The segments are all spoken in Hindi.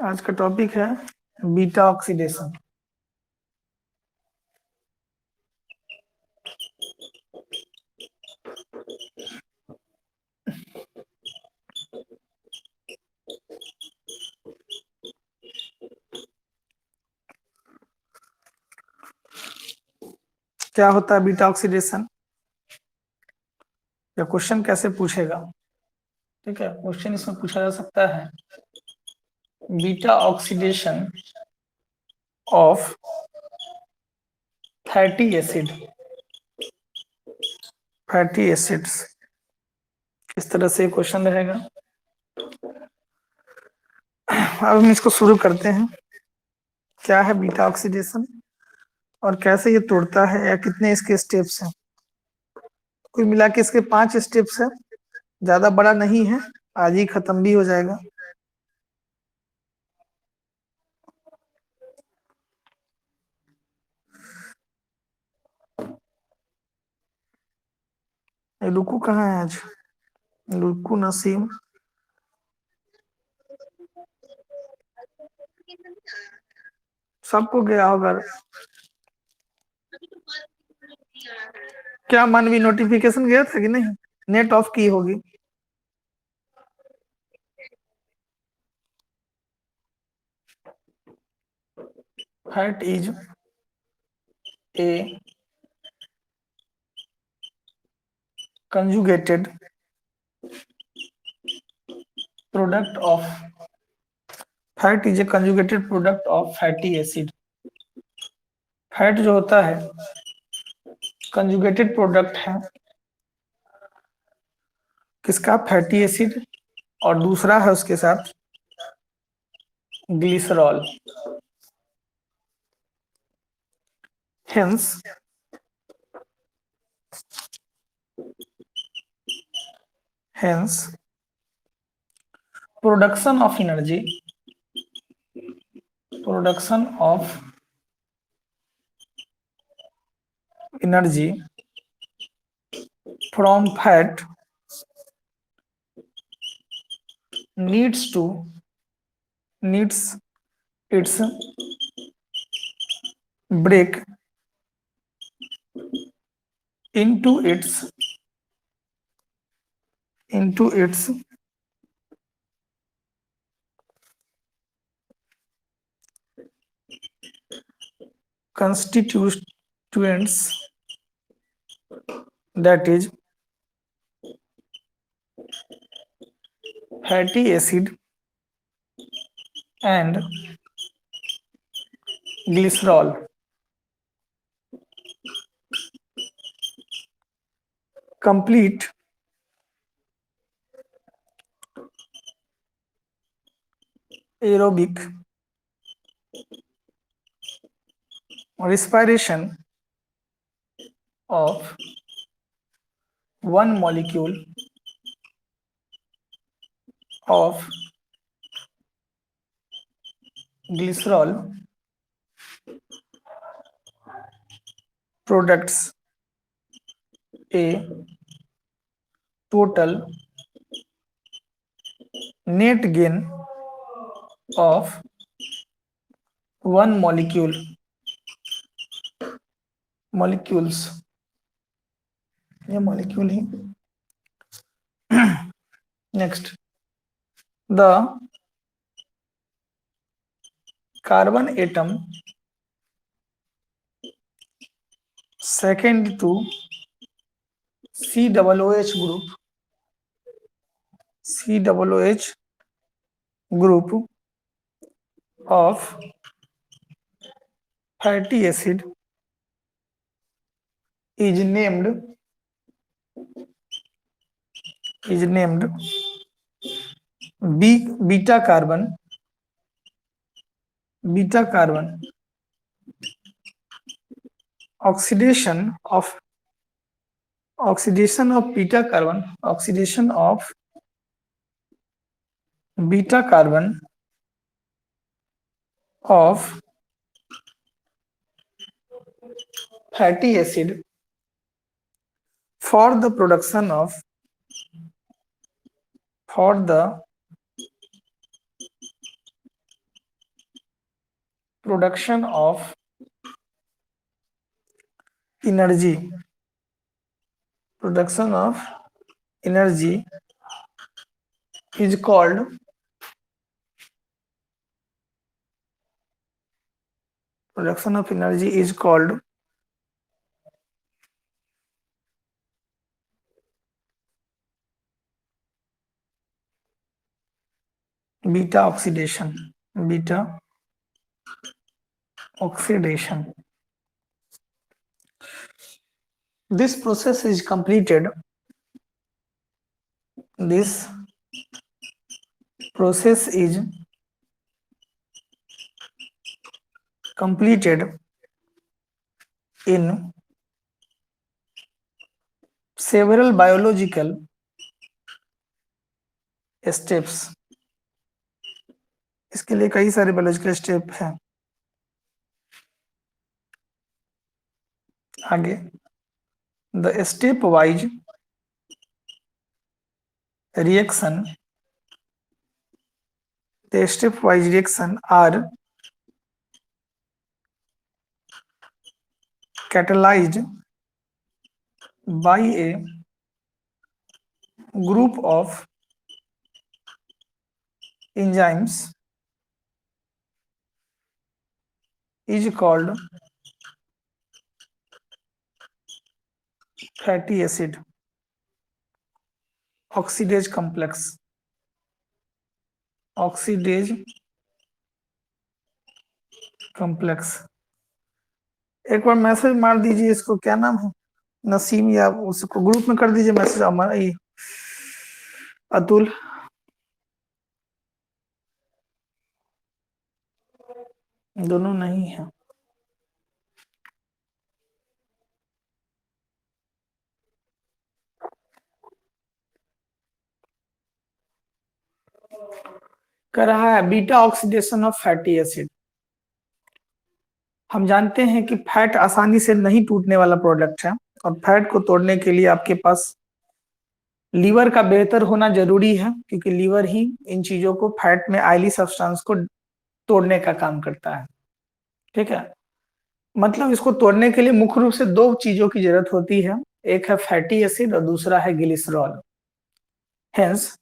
आज का टॉपिक है बीटा ऑक्सीडेशन। क्या होता है बीटा ऑक्सीडेशन या क्वेश्चन कैसे पूछेगा? ठीक है, क्वेश्चन इसमें पूछा जा सकता है beta oxidation of fatty acids. इस तरह से क्वेश्चन रहेगा। अब हम इसको शुरू करते हैं। क्या है बीटा ऑक्सीडेशन और कैसे ये तोड़ता है या कितने इसके स्टेप्स हैं? कुल मिला के इसके 5 स्टेप्स है, ज्यादा बड़ा नहीं है, आज ही खत्म भी हो जाएगा। रुकू कहाँ है आज? रुकू नसीम सबको गया होगा। क्या मानवी नोटिफिकेशन गया था कि नहीं? नेट ऑफ की होगी। Fat is a conjugated product of fat is a conjugated product of fatty acid. Fat जो होता है कंजुगेटेड प्रोडक्ट है किसका? Fatty acid. और दूसरा है उसके साथ glycerol. Hence hence production of energy from fat needs its break into its constituents, that is fatty acid and glycerol. Complete aerobic respiration of one molecule of glycerol products a total net gain of one molecules, ये molecule he. Next, the carbon atom second to COOH group of fatty acid is named beta carbon. Oxidation of beta carbon of fatty acid for the production of production of energy, production of energy is called production of energy is called beta oxidation, beta oxidation. This process is completed, this process is completed in several biological steps. इसके लिए कई सारे बायोलॉजिकल स्टेप हैं। आगे the step wise reaction, the stepwise reaction are catalyzed by a group of enzymes is called fatty acid oxidase complex, oxidase complex। एक बार मैसेज मार दीजिए, इसको क्या नाम है, नसीम, या उसको ग्रुप में कर दीजिए मैसेज, हमारा ये अतुल। दोनों नहीं है। कर रहा है beta oxidation of fatty acid. हम जानते हैं कि फैट आसानी से नहीं टूटने वाला प्रोडक्ट है, और फैट को तोड़ने के लिए आपके पास लीवर का बेहतर होना जरूरी है, क्योंकि लीवर ही इन चीजों को, फैट में आयली सब्सटेंस को तोड़ने का काम करता है। ठीक है, मतलब इसको तोड़ने के लिए मुख्य रूप से दो चीजों की जरूरत होती है, एक है फैटी एसिड और दूसरा है glycerol. Hence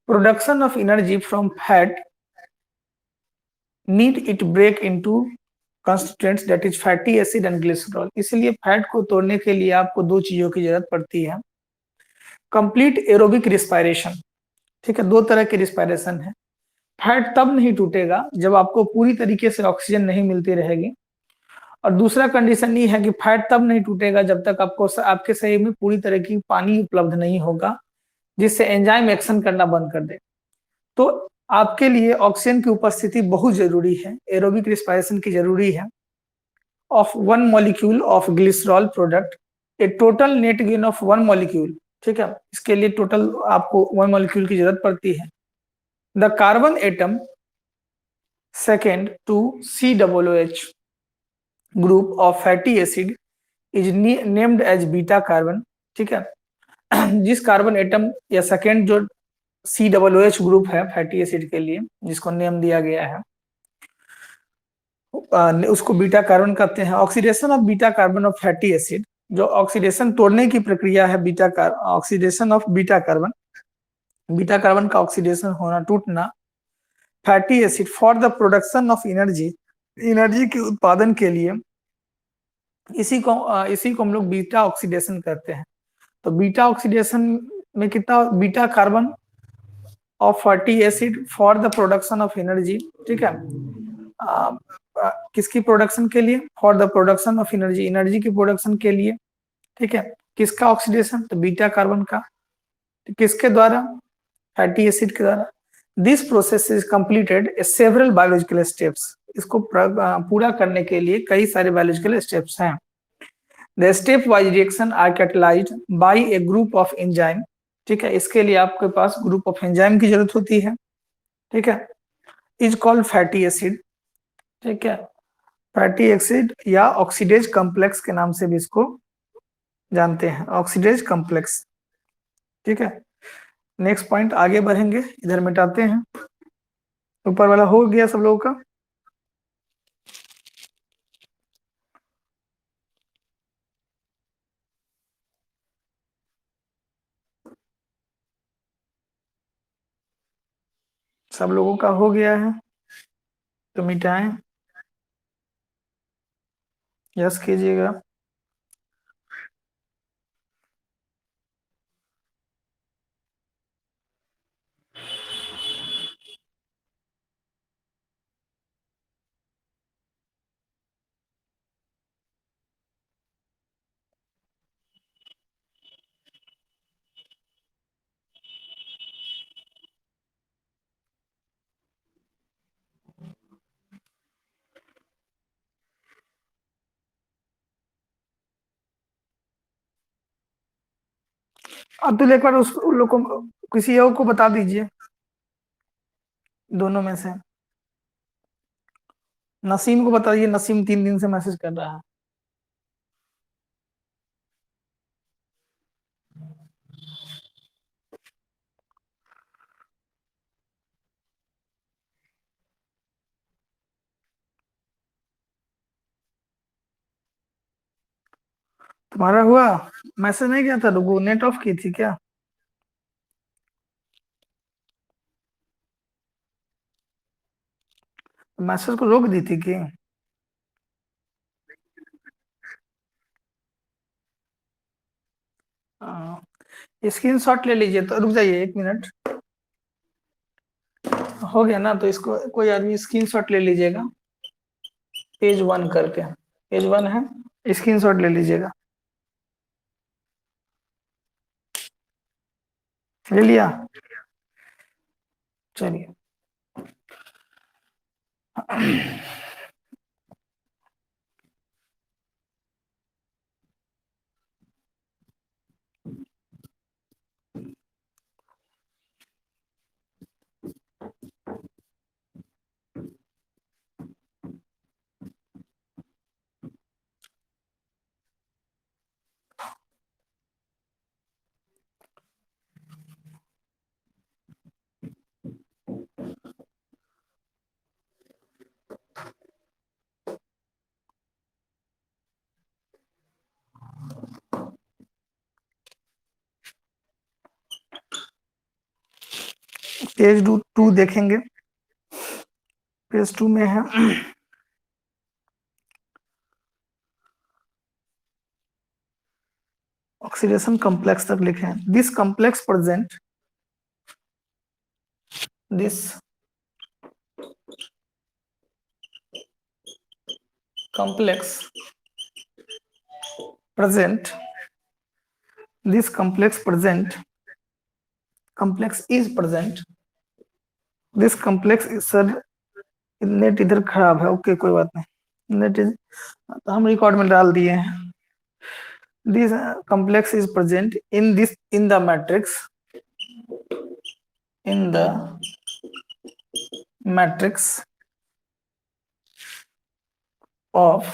production of energy from fat need it break into constituents that is fatty acid and glycerol। इसलिए फैट को तोड़ने के लिए आपको दो चीजों की जरूरत पड़ती है, कंप्लीट एरोबिक रिस्पायरेशन। ठीक है, दो तरह की रिस्पायरेशन है। फैट तब नहीं टूटेगा जब आपको पूरी तरीके से ऑक्सीजन नहीं मिलती रहेगी, और दूसरा कंडीशन ये है कि फैट तब नहीं टूटेगा जब तक आपको आपके शरीर में पूरी तरह की पानी उपलब्ध नहीं होगा, जिससे एंजाइम एक्शन करना बंद कर दे। तो आपके लिए ऑक्सीजन की उपस्थिति बहुत जरूरी है, एरोबिक रिस्पायरेशन की जरूरी है। Of 1 molecule of glycerol product A total net gain of 1 molecule. ठीक है, इसके लिए टोटल आपको 1 मॉलिक्यूल की जरूरत पड़ती है। The carbon atom second to COOH group of fatty acid is named as beta carbon. ठीक है, जिस कार्बन एटम या सेकेंड जो COOH ग्रुप है फैटी एसिड के लिए, जिसको नेम दिया गया है, उसको बीटा कार्बन कहते हैं। Oxidation of beta carbon of fatty acid, जो ऑक्सीडेशन तोड़ने की प्रक्रिया है, ऑक्सीडेशन ऑफ बीटा कार्बन का ऑक्सीडेशन होना, टूटना, fatty acid for the production of energy के उत्पादन के लिए, इसी को हम लोग बीटा ऑक्सीडेशन कहते हैं। तो बीटा ऑक्सीडेशन में कितना, beta carbon of fatty acid for the production of energy. ठीक है, किसकी प्रोडक्शन के लिए, for the production of energy, energy की प्रोडक्शन के लिए। ठीक है, किसका ऑक्सीडेशन, तो बीटा कार्बन का। तो किसके द्वारा, फैटी एसिड के द्वारा। This process is completed several biological steps. इसको पूरा करने के लिए कई सारे बायोलॉजिकल स्टेप्स हैं। The step wise reaction are catalysed by a group of enzyme. ठीक है, इसके लिए आपके पास ग्रुप ऑफ एंजाइम की जरूरत होती है। ठीक है, इज कॉल्ड फैटी एसिड। ठीक है, फैटी एसिड या ऑक्सीडेज कॉम्प्लेक्स के नाम से भी इसको जानते हैं, ऑक्सीडेज कॉम्प्लेक्स। ठीक है, नेक्स्ट पॉइंट आगे बढ़ेंगे, इधर मिटाते हैं। ऊपर वाला हो गया सब लोगों का। सब लोगों का हो गया है तो मिटाएं। यस कीजिएगा। अब्दुल एक बार उन लोगों को किसी और को बता दीजिए, दोनों में से। नसीम को बताइए, नसीम 3 दिन से मैसेज कर रहा है। तुम्हारा हुआ? मैसेज नहीं किया था रुको, नेट ऑफ की थी क्या? मैसेज को रोक दी थी कि? स्क्रीनशॉट ले लीजिए, तो रुक जाइए 1 मिनट। हो गया ना, तो इसको कोई आदमी स्क्रीनशॉट ले लीजिएगा, पेज 1 करके। पेज 1 है, स्क्रीनशॉट ले लीजिएगा। ले लिया? चलिए। पेज 2 देखेंगे। पेज 2 में है ऑक्सीडेशन कॉम्प्लेक्स तक लिखे हैं। This complex present, this complex present, this complex is present, this complex is sir, net इधर खराब है, ओके कोई बात नहीं, नेट इज, तो हम रिकॉर्ड में डाल दिए हैं। This complex is present in the matrix, in the matrix of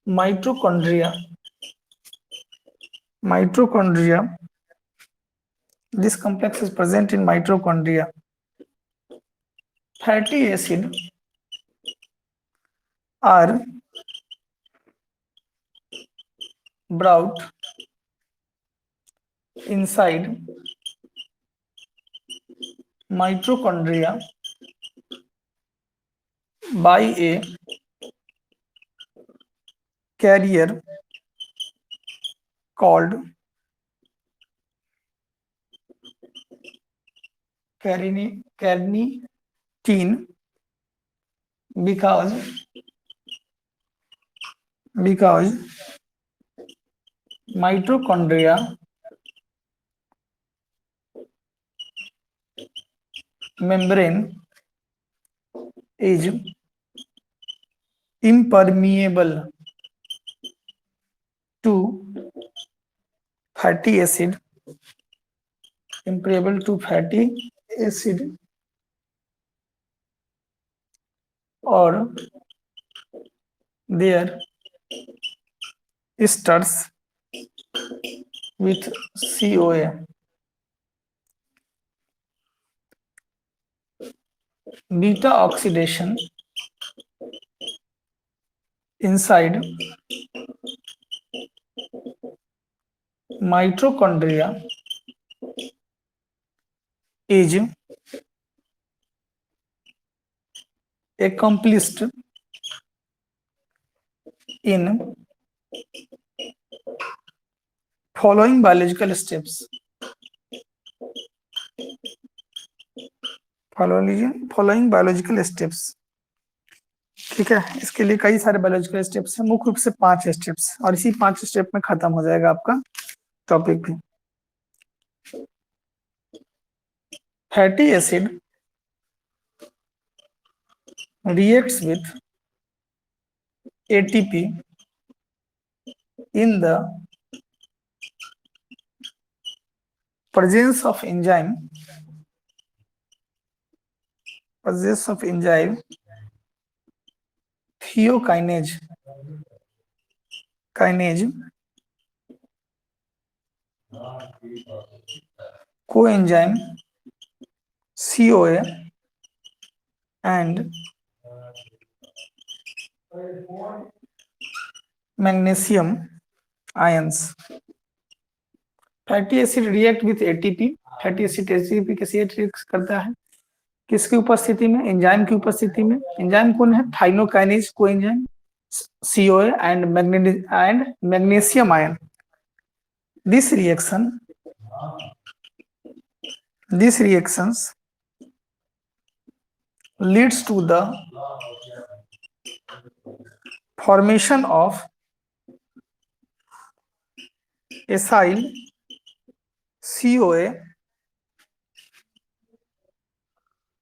mitochondria, mitochondria, this complex is present in mitochondria. Fatty acid are brought inside mitochondria by a carrier called carnitine, because mitochondria membrane is impermeable to fatty acid, impermeable to fatty acid, or their esters with CoA. Beta oxidation inside mitochondria is accomplished in following biological steps. Following biological steps. ठीक है, इसके लिए कई सारे बायोलॉजिकल स्टेप्स हैं, मुख्य रूप से 5 स्टेप्स, और इसी 5 स्टेप में खत्म हो जाएगा आपका टॉपिक भी। Fatty acid reacts with ATP in the presence of enzyme thiokinase coenzyme CoA and magnesium ions। Fatty acid react with ATP. Fatty acid ATP के साथ रिएक्ट करता है, किसकी उपस्थिति में? एंजाइम की उपस्थिति में। एंजाइम कौन है? थाइनोकाइनेज coenzyme, CoA and magnesium ion। This reactions leads to the formation of acyl CoA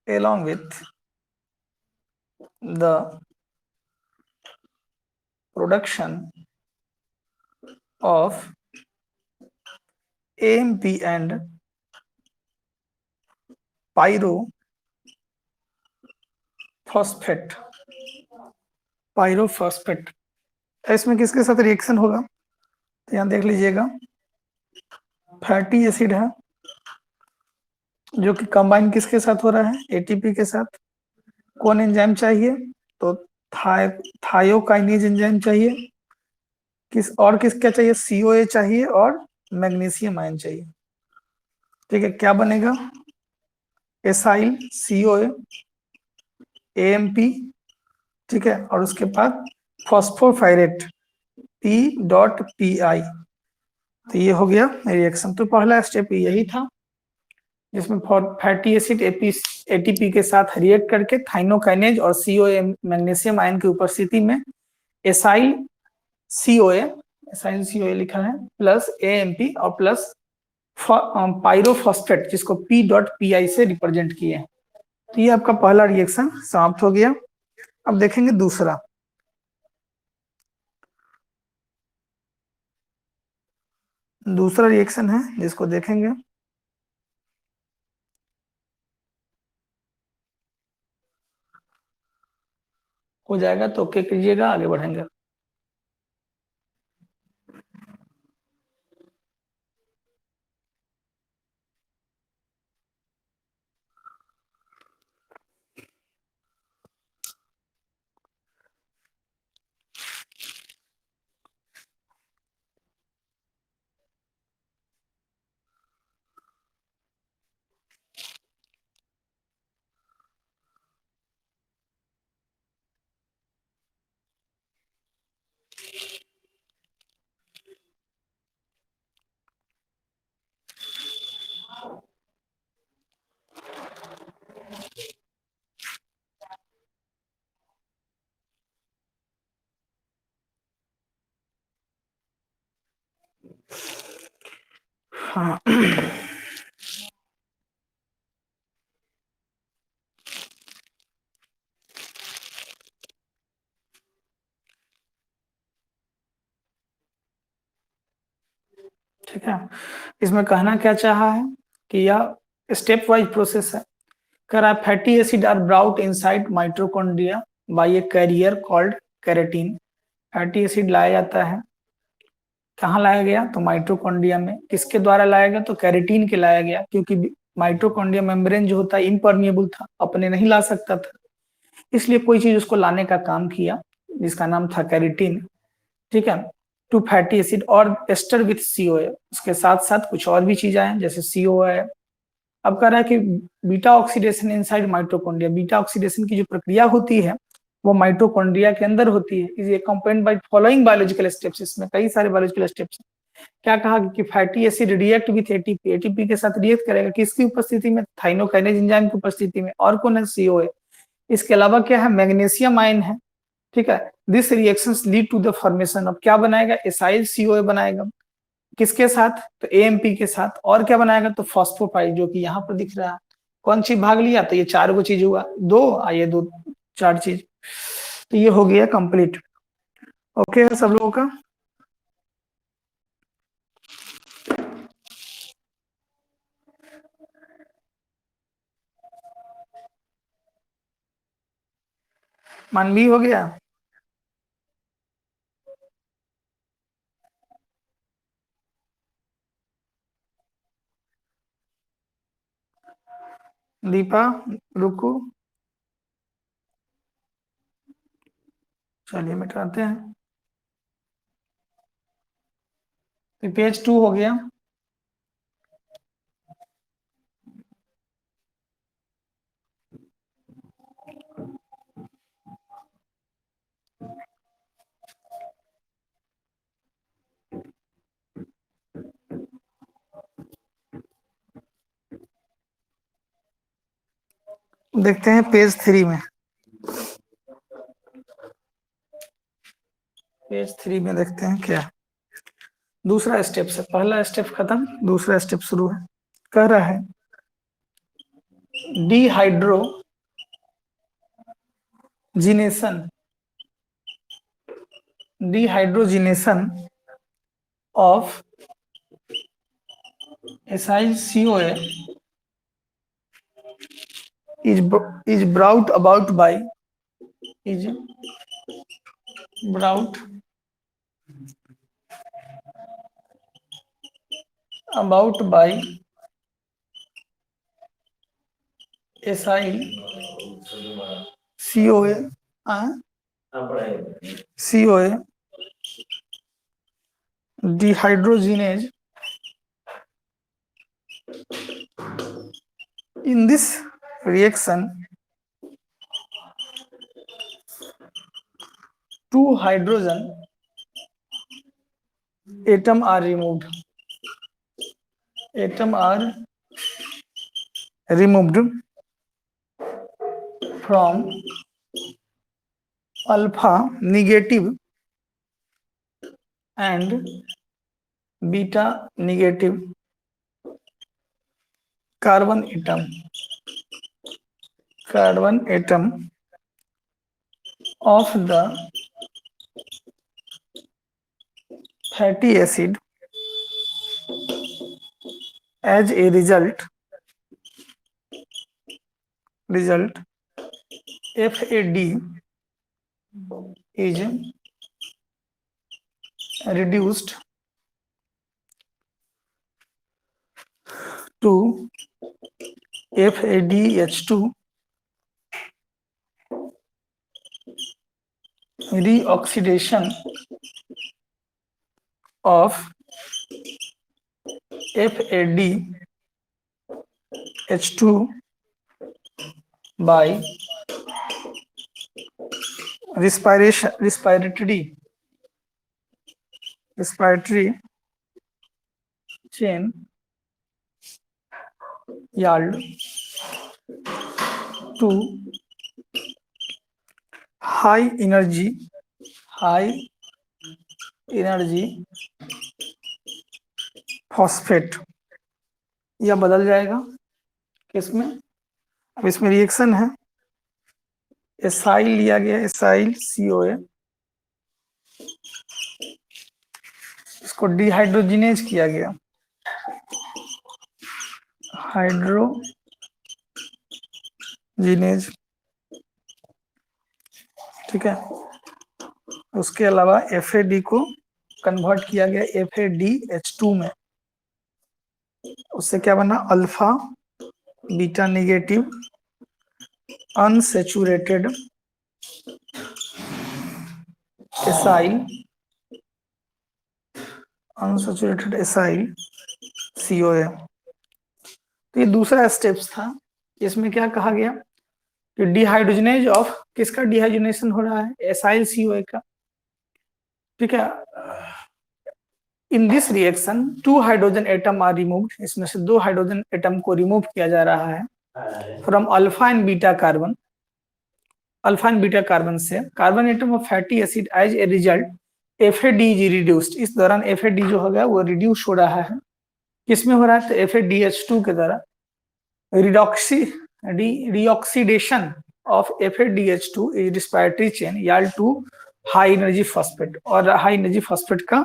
along with the production of AMP and pyrophosphate. इसमें किसके साथ रिएक्शन होगा? तो यहाँ देख लीजिएगा, फैटी एसिड है जो कि कंबाइन किसके साथ हो रहा है? एटीपी के साथ। कौन एंजाइम चाहिए? तो थायोकाइनेज एंजाइम चाहिए। किस क्या चाहिए? CoA चाहिए और मैग्नीशियम आयन चाहिए। ठीक है, क्या बनेगा? एसाइल CoA AMP, ठीक है, और उसके बाद फॉस्फोफाइरेट P.PI। तो ये हो गया रिएक्शन। तो पहला स्टेप यही था जिसमें फैटी एसिड एटीपी के साथ रिएक्ट करके थाइनोकाइनेज और CoA मैग्नीशियम आयन की उपस्थिति में एसाइल CoA लिखा है प्लस AMP और प्लस पायरोफॉस्फेट जिसको P.PI से रिप्रेजेंट किए। तो ये आपका पहला रिएक्शन समाप्त हो गया। अब देखेंगे दूसरा रिएक्शन है जिसको देखेंगे। हो जाएगा तो ओके कीजिएगा, आगे बढ़ेंगे। हाँ ठीक है, इसमें कहना क्या चाहा है कि यह स्टेप वाइज प्रोसेस है। कह रहा है fatty acid are brought inside mitochondria by a carrier called carnitine. Fatty acid लाया जाता है, कहाँ लाया गया? तो माइटोकॉन्ड्रिया में। किसके द्वारा लाया गया? तो कैरेटीन के लाया गया, क्योंकि माइटोकॉन्ड्रिया मेम्ब्रेन जो होता है इम्परमिएबल था, अपने नहीं ला सकता था, इसलिए कोई चीज उसको लाने का काम किया जिसका नाम था कैरेटीन। ठीक है, टू फैटी एसिड और एस्टर विथ CoA। उसके साथ साथ कुछ और भी चीजें हैं जैसे CoA अब कह रहा है कि beta oxidation inside mitochondria, beta oxidation की जो प्रक्रिया होती है वो माइटोकॉन्ड्रिया के अंदर होती है। Is accompanied by following biological steps, इसमें कई सारे बायोलॉजिकल स्टेप्स हैं। क्या कहा कि fatty acid react with ATP, ATP के साथ रिएक्ट करेगा किसकी उपस्थिति में, थाइनोकाइनेज एंजाइम की उपस्थिति में, और कौन है, सीओए। इसके अलावा क्या है, मैग्नीशियम आयन है, ठीक है। This reactions lead to the formation of, क्या बनाएगा, एसाइल सीओए बनाएगा, किसके साथ, तो एएमपी के साथ, और क्या बनाएगा, तो फॉस्फोपाइड, जो कि यहाँ पर दिख रहा है। कौन चीज भाग लिया, तो ये 4 गो चीज हुआ, 2 ये 2 4 चीज, तो ये हो गया कंप्लीट। ओके है सब लोगों का। मानवी हो गया। दीपा, रुको, चलिए मिटाते हैं। तो पेज 2 हो गया। देखते हैं पेज 3 में, पेज 3 में देखते हैं क्या। दूसरा स्टेप से, पहला स्टेप खत्म, दूसरा स्टेप शुरू है। कह रहा है dehydrogenation, dehydrogenation of acyl COA is brought about by, is brought about by acyl COA, COA dehydrogenase in this reaction 2 hydrogen atom are removed, atom are removed from alpha negative and beta negative carbon atom of the fatty acid. As a result FAD is reduced to FADH2, reoxidation of FADH2 by respiratory chain yield to high energy phosphate, यह बदल जाएगा किसमें, अब इसमें रिएक्शन है, एसाइल लिया गया, एसाइल सीओए, इसको डिहाइड्रोजिनेज किया गया, हाइड्रोजिनेज, ठीक है। उसके अलावा FAD को कन्वर्ट किया गया FADH2 में, उससे क्या बना, alpha beta negative unsaturated acyl COA. तो ये दूसरा स्टेप्स था। इसमें क्या कहा गया कि डिहाइड्रोजनेज ऑफ किसका डिहाइड्रोजनेशन हो रहा है, एसाइल सीओए का। ठीक है, in this reaction 2 hydrogen atom are removed, इसमें से 2 हाइड्रोजन एटम को रिमूव किया जा रहा है from alpha and beta carbon, alpha and beta carbon से carbon atom of fatty acid as a result FAD is reduced. इस दौरान एफएडी जो हो गया वो रिड्यूस हो रहा है, किसमें हो रहा है, तो एफएडीएच2 के द्वारा reoxidation of FADH2 is respiratory chain याल टू हाई एनर्जी फॉस्फेट, और हाई एनर्जी फॉस्फेट का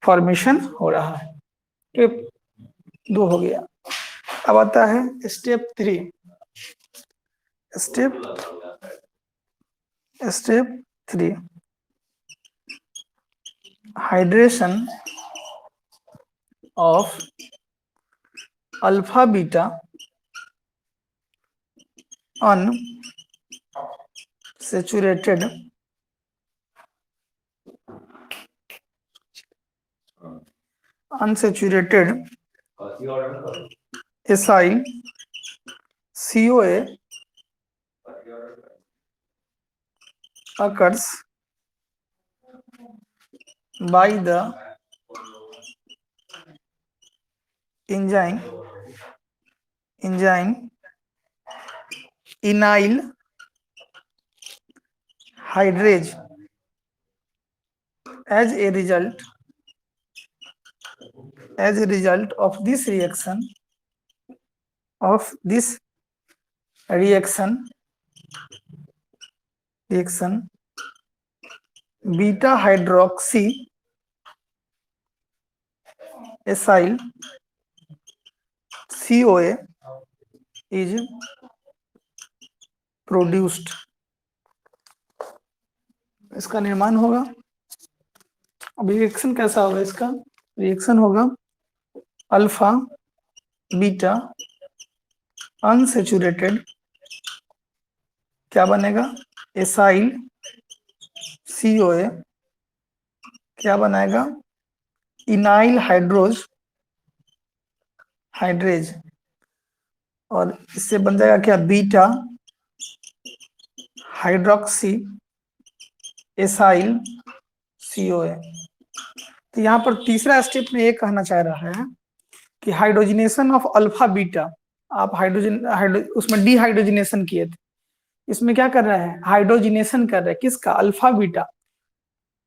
फॉर्मेशन हो रहा है। स्टेप 2 हो गया। अब आता है step 3। Step 3 hydration of alpha beta unsaturated acyl CoA occurs by the enzyme enyl hydrase as a result of this reaction beta hydroxy acyl CoA is produced। इसका निर्माण होगा। अब रिएक्शन कैसा होगा, इसका रिएक्शन होगा अल्फा बीटा अनसेचुरेटेड, क्या बनेगा, एसाइल CoA, क्या बनाएगा, इनाइल हाइड्रेज, और इससे बन जाएगा क्या, बीटा हाइड्रोक्सी एसाइल CoA। तो यहाँ पर तीसरा स्टेप में ये कहना चाह रहा है कि हाइड्रोजनेशन ऑफ अल्फा बीटा, आप उसमें डिहाइड्रोजनेशन किए थे, इसमें क्या कर रहा है, हाइड्रोजनेशन कर रहा है किसका, अल्फा बीटा।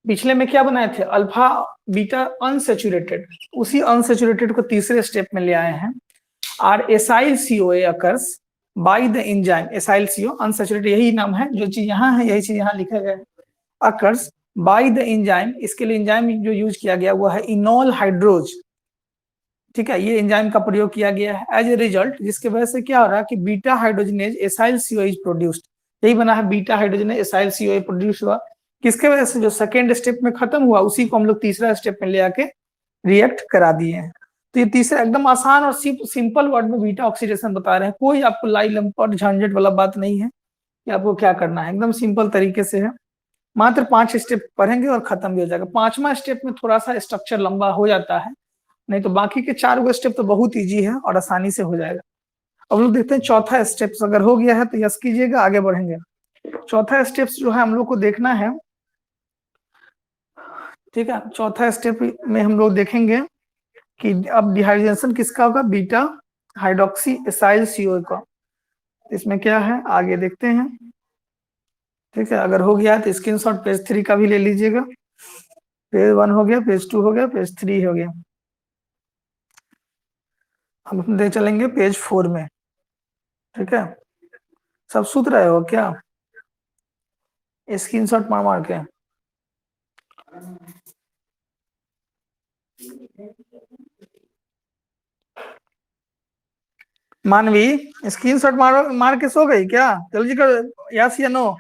पिछले में क्या बनाए थे, अल्फा बीटा अनसेचुरेटेड, उसी अनसेचुरेटेड को तीसरे स्टेप में ले आए हैं। Are acyl CoA occurs by the enzyme, acyl CO unsaturated यही नाम है, जो चीज यहाँ है यही चीज यहाँ लिखा गया है, अकर्स बाय द एंजाइम। इसके लिए एंजाइम जो यूज किया गया वो है इनोल हाइड्रोज। ठीक है, ये एंजाइम का प्रयोग किया गया है एज ए रिजल्ट, जिसके वजह से क्या हो रहा है कि beta hydrogenase acyl CoA is produced. यही बना है, beta hydrogenase acyl CoA produce हुआ, किसके वजह से, जो सेकेंड स्टेप में खत्म हुआ उसी को हम लोग तीसरा स्टेप में ले आके रिएक्ट करा दिए हैं। तो ये तीसरा एकदम आसान और सिंपल वर्ड में बीटा ऑक्सीडेशन बता रहे हैं, कोई आपको लाई लंपट झंझट वाला बात नहीं है कि आपको क्या करना है, एकदम सिंपल तरीके से है। मात्र 5 स्टेप पढ़ेंगे और खत्म भी हो जाएगा। 5वां स्टेप में थोड़ा सा स्ट्रक्चर लंबा हो जाता है, नहीं तो बाकी के 4 गो स्टेप तो बहुत इजी है और आसानी से हो जाएगा। अब लोग देखते हैं चौथा स्टेप अगर हो गया है तो यस कीजिएगा, आगे बढ़ेंगे। चौथा स्टेप जो है हम लोग को देखना है, ठीक है, चौथा स्टेप में हम लोग देखेंगे कि अब डिहाइड्रेशन किसका होगा, बीटा हाइड्रोक्सी एसाइल CoA का। इसमें क्या है आगे देखते हैं। ठीक है, अगर हो गया तो स्क्रीनशॉट पेज 3 का भी ले लीजिएगा। पेज 1 हो गया, पेज 2 हो गया, पेज 3 हो गया। हम देख चलेंगे पेज 4 में। ठीक है, सब सुत रहे हो क्या, स्क्रीनशॉट मार मार के। मानवी स्क्रीनशॉट मार के सो गई क्या, जल्दी कर, यस या नो।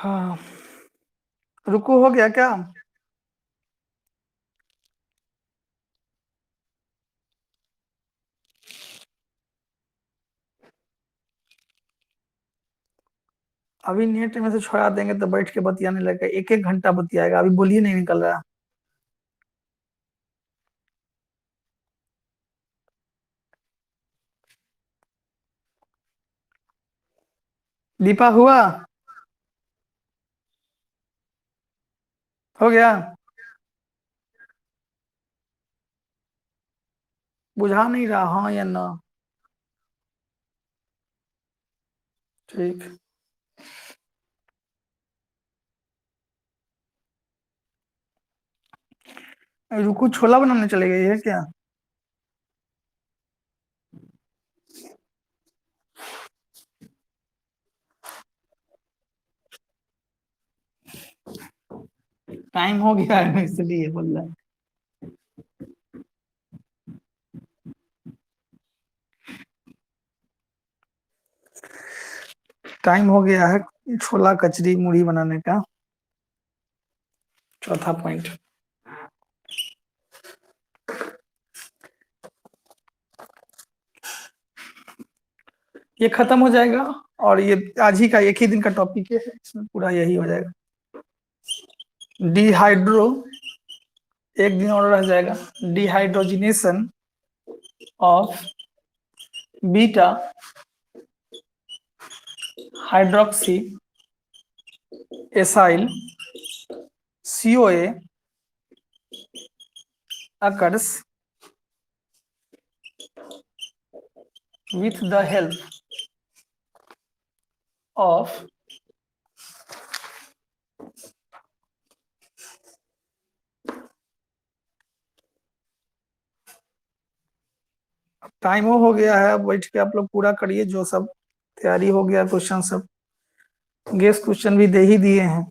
हाँ, रुको, हो गया क्या? अभी नेट में से छोड़ा देंगे तो बैठ के बतियाने लगेगा, एक एक घंटा बतियाएगा, अभी बोलिए नहीं निकल रहा। दीपा हुआ? हो गया? बुझा नहीं रहा, हाँ या ना? ठीक। रुको, छोला बनाने चले गए है क्या? टाइम हो गया है इसलिए बोल रहा है। टाइम हो गया है छोला कचरी मुढ़ी बनाने का। चौथा पॉइंट। ये खत्म हो जाएगा, और ये आज ही का एक ही दिन का टॉपिक है, इसमें पूरा यही हो जाएगा। डिहाइड्रो, एक दिन और रह जाएगा। Dehydrogenation of beta hydroxy acyl CoA occurs with the help of time हो गया है, अब बैठ के आप लोग पूरा करिए, जो सब तैयारी हो गया, क्वेश्चन सब गेस क्वेश्चन भी दे ही दिए हैं।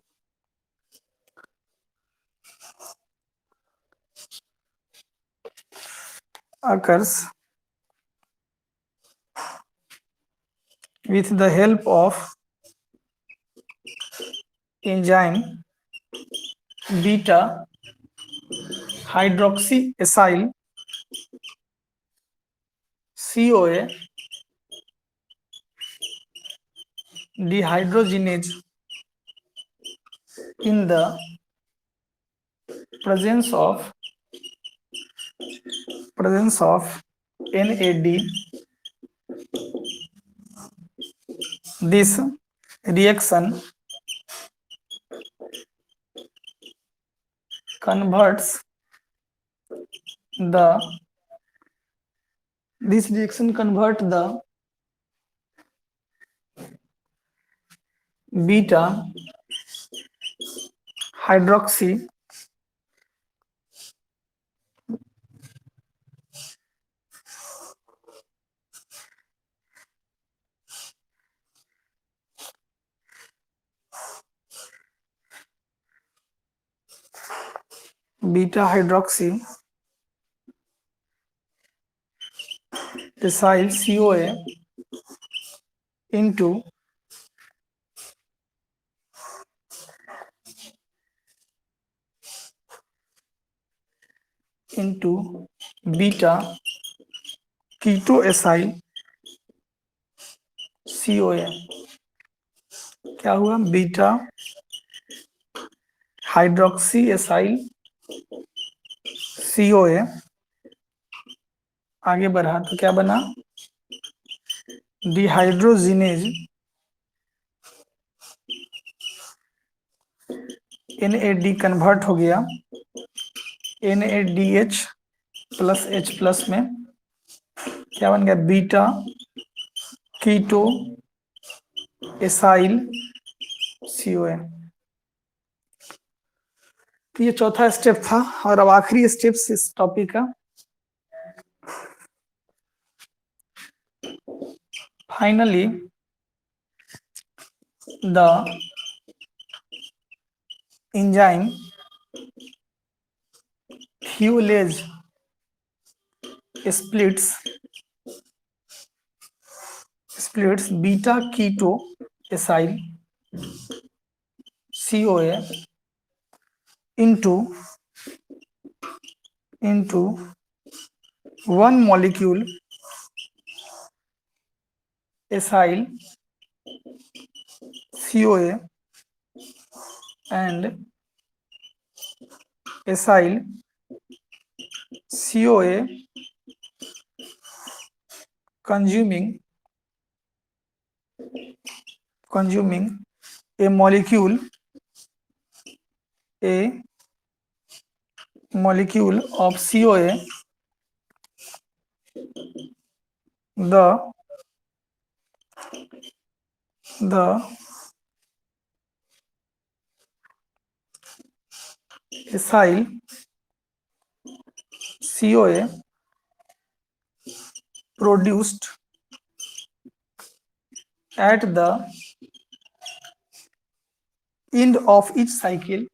occurs with the help of enzyme beta hydroxy acyl CoA dehydrogenase in the presence of NAD. This reaction converts the beta hydroxy beta hydroxy acyl CoA into beta ketoacyl CoA। क्या हुआ? बीटा हाइड्रोक्सी एसाइल CoA आगे बढ़ा तो क्या बना? डिहाइड्रोजिनेज NAD कन्वर्ट हो गया NADH प्लस H प्लस में, क्या बन गया? Beta keto acyl CoA। तो ये चौथा स्टेप था, और अब आखिरी स्टेप इस टॉपिक का। Finally the enzyme fuelage splits beta keto acyl COA into one molecule acyl COA and acyl COA consuming a molecule of COA, the acyl COA produced at the end of each cycle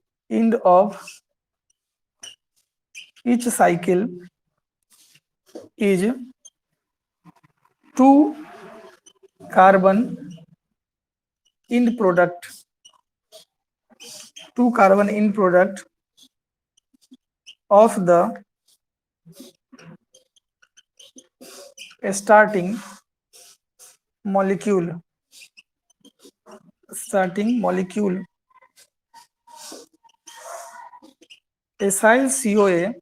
is 2 carbon end product of the starting molecule. Acyl COA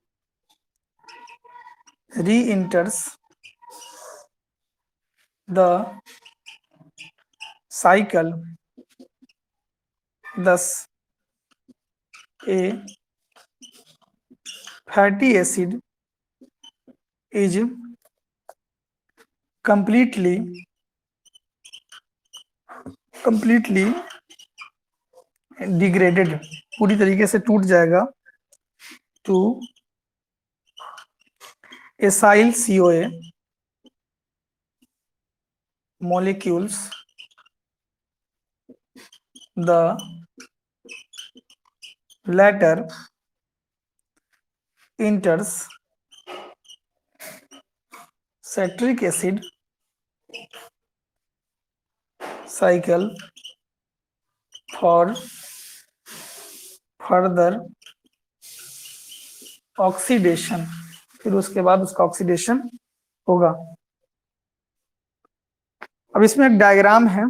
re-enters the cycle, thus a fatty acid is completely degraded, पूरी तरीके से टूट जाएगा to acyl COA molecules. The latter enters citric acid cycle for further oxidation, फिर उसके बाद उसका ऑक्सीडेशन होगा। अब इसमें एक डायग्राम है,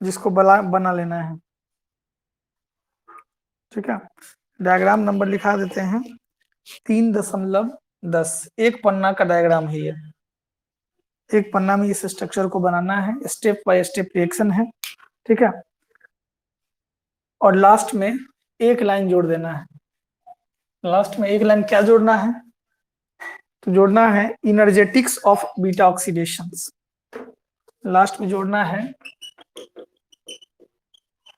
जिसको बना लेना है, ठीक है। डायग्राम नंबर लिखा देते हैं 3.10, एक पन्ना का डायग्राम है ये। एक पन्ना में इस स्ट्रक्चर को बनाना है, स्टेप बाय स्टेप रिएक्शन है, ठीक है। और लास्ट में एक लाइन जोड़ देना है। लास्ट में एक लाइन क्या जोड़ना है? तो जोड़ना है इनर्जेटिक्स ऑफ बीटा ऑक्सीडेशंस। लास्ट में जोड़ना है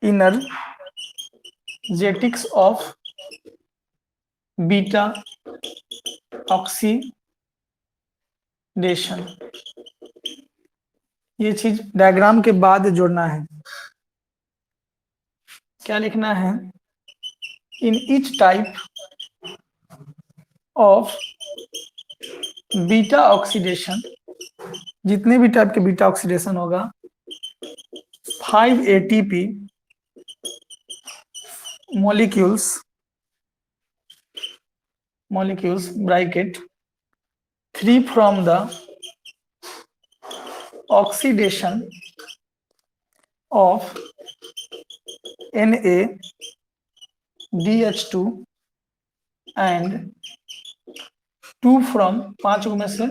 इनर्जेटिक्स ऑफ बीटा ऑक्सीडेशन। ये चीज डायग्राम के बाद जोड़ना है। क्या लिखना है? In each type of beta oxidation, जितने भी टाइप के बीटा ऑक्सीडेशन होगा, 5 ATP molecules bracket 3 from the oxidation of NaDH2 and 2 from 5 में से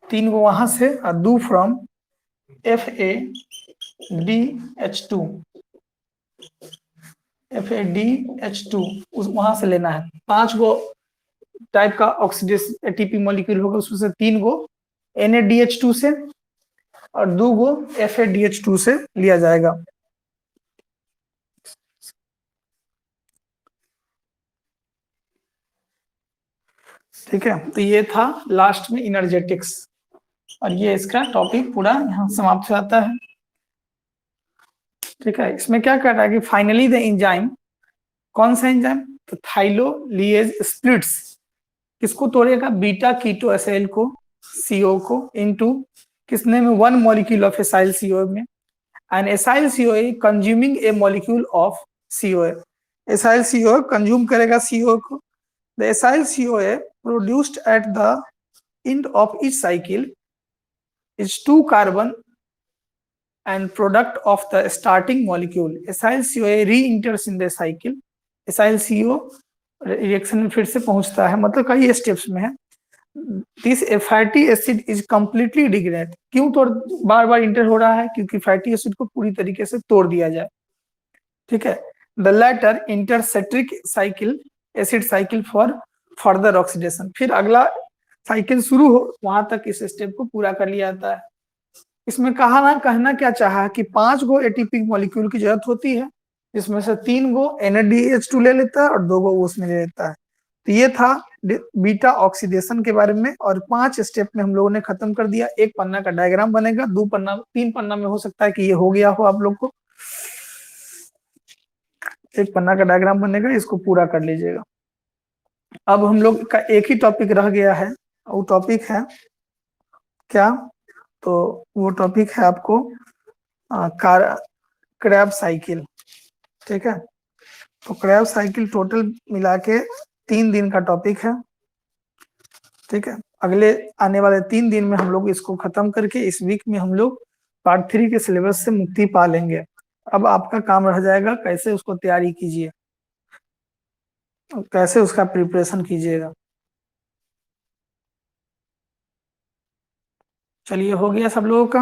3 को वहां से और 2 from FADH2 उस वहां से लेना है। 5 गो टाइप का ऑक्सीडेशन एटीपी मॉलिक्यूल होगा, उसमें से 3 गो NaDH2 से और 2 गो FADH2 से लिया जाएगा। ठीक है, तो ये था लास्ट में इनर्जेटिक्स, और ये इसका टॉपिक पूरा यहाँ समाप्त हो जाता है। ठीक है, इसमें क्या कर रहा है कि फाइनली द एंजाइम, कौन सा एंजाइम? तो थाइलोलिएज स्प्लिट्स, किसको तोड़ेगा? बीटा कीटो एसाइल को, CO को, इनटू किसने में, 1 मॉलिक्यूल ऑफ एसाइल सीओ में, and acyl CO consuming A molecule of CO. Acyl CO consume करेगा सीओ को। The acyl CO produced at the end of each cycle is 2 carbon and product of the starting molecule. Acyl CoA re-enters in the cycle. Acyl CO reaction में फिर से पहुंचता है, मतलब कई स्टेप्स में है। This fatty acid is completely degrade. क्यों तोड़ बार बार इंटर हो रहा है? क्योंकि फैटी एसिड को पूरी तरीके से तोड़ दिया जाए, ठीक है। The latter enter citric cycle acid cycle for further oxidation. फिर अगला साइकिल शुरू हो, वहां तक इस स्टेप को पूरा कर लिया जाता है। इसमें कहना क्या चाहा कि 5 गो एटीपी मॉलिक्यूल की जरूरत होती है, जिसमें से 3 गो NADH2 ले लेता है और 2 गो उसमें ले लेता है। तो ये था बीटा ऑक्सीडेशन के बारे में, और 5 स्टेप में हम लोगों ने खत्म कर दिया। एक पन्ना का डायग्राम बनेगा, 3 पन्ना में हो सकता है कि ये हो गया हो आप लोग को। एक पन्ना का डायग्राम बनेगा, इसको पूरा कर लीजिएगा। अब हम लोग का एक ही टॉपिक रह गया है, वो टॉपिक है क्या? तो वो टॉपिक है आपको क्रैब साइकिल, ठीक है। तो क्रैब साइकिल टोटल मिला के 3 दिन का टॉपिक है, ठीक है। अगले आने वाले 3 दिन में हम लोग इसको खत्म करके इस वीक में हम लोग पार्ट 3 के सिलेबस से मुक्ति पा लेंगे। अब आपका काम रह जाएगा कैसे उसको तैयारी कीजिए, कैसे उसका प्रिपरेशन कीजिएगा। चलिए, हो गया सब लोगों का?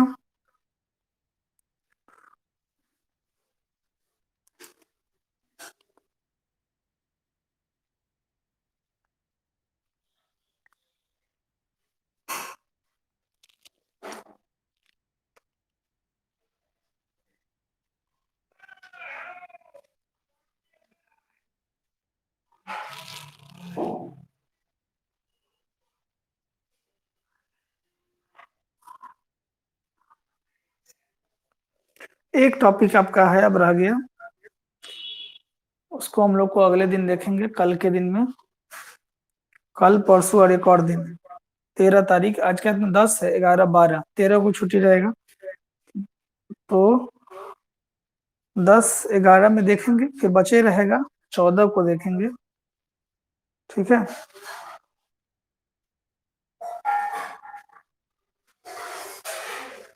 एक टॉपिक आपका है अब रह गया, उसको हम लोग को अगले दिन देखेंगे, कल के दिन में। कल, परसों और एक और दिन, 13 तारीख। आज क्या 10 है, 11, 12, 13 को छुट्टी रहेगा। तो 10, 11 में देखेंगे, फिर बचे रहेगा 14 को देखेंगे, ठीक है।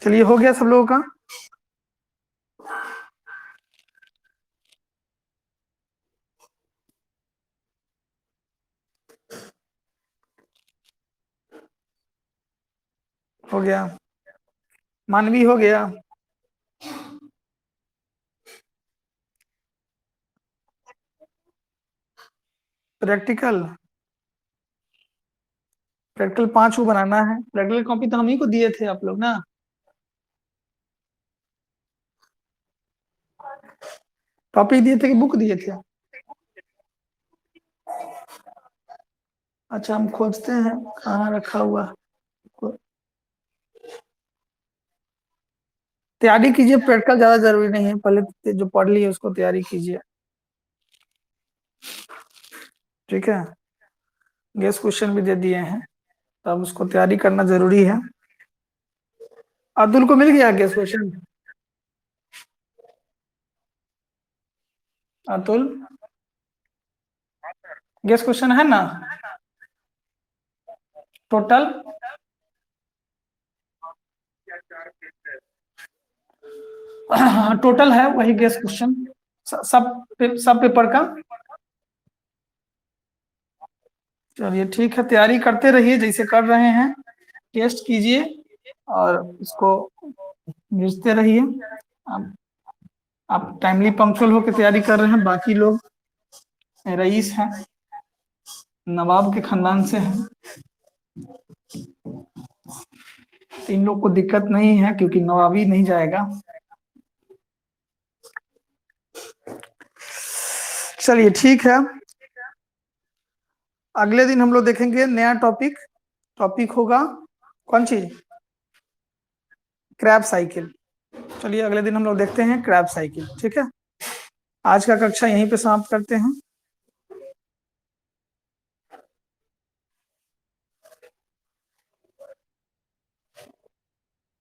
चलिए, हो गया सब लोगों का? हो गया। मानवी हो गया। प्रैक्टिकल 5 को बनाना है। प्रैक्टिकल कॉपी तो हम ही को दिए थे आप लोग ना। टॉपिक दिए थे कि बुक दिए थे? अच्छा, हम खोजते हैं कहाँ रखा हुआ। तैयारी कीजिए, प्रैक्टिकल ज्यादा जरूरी नहीं है, पहले जो पढ़ लिए उसको तैयारी कीजिए, ठीक है। गेस क्वेश्चन भी दे दिए हैं, तब उसको तैयारी करना जरूरी है। अब्दुल को मिल गया guess question? Atul, guess question है ना टोटल? टोटल है वही गेस क्वेश्चन, सब पेपर का। चलिए ठीक है, तैयारी करते रहिए जैसे कर रहे हैं, टेस्ट कीजिए और इसको भेजते रहिए। आप टाइमली पंक्चुअल होकर तैयारी कर रहे हैं, बाकी लोग रईस हैं, नवाब के खानदान से हैं, तो इन लोग को दिक्कत नहीं है क्योंकि नवाबी नहीं जाएगा। चलिए ठीक है, अगले दिन हम लोग देखेंगे नया टॉपिक। टॉपिक होगा कौन चीज? Krebs cycle. चलिए, अगले दिन हम लोग देखते हैं क्रैब साइकिल, ठीक है। आज का कक्षा यहीं पे समाप्त करते हैं।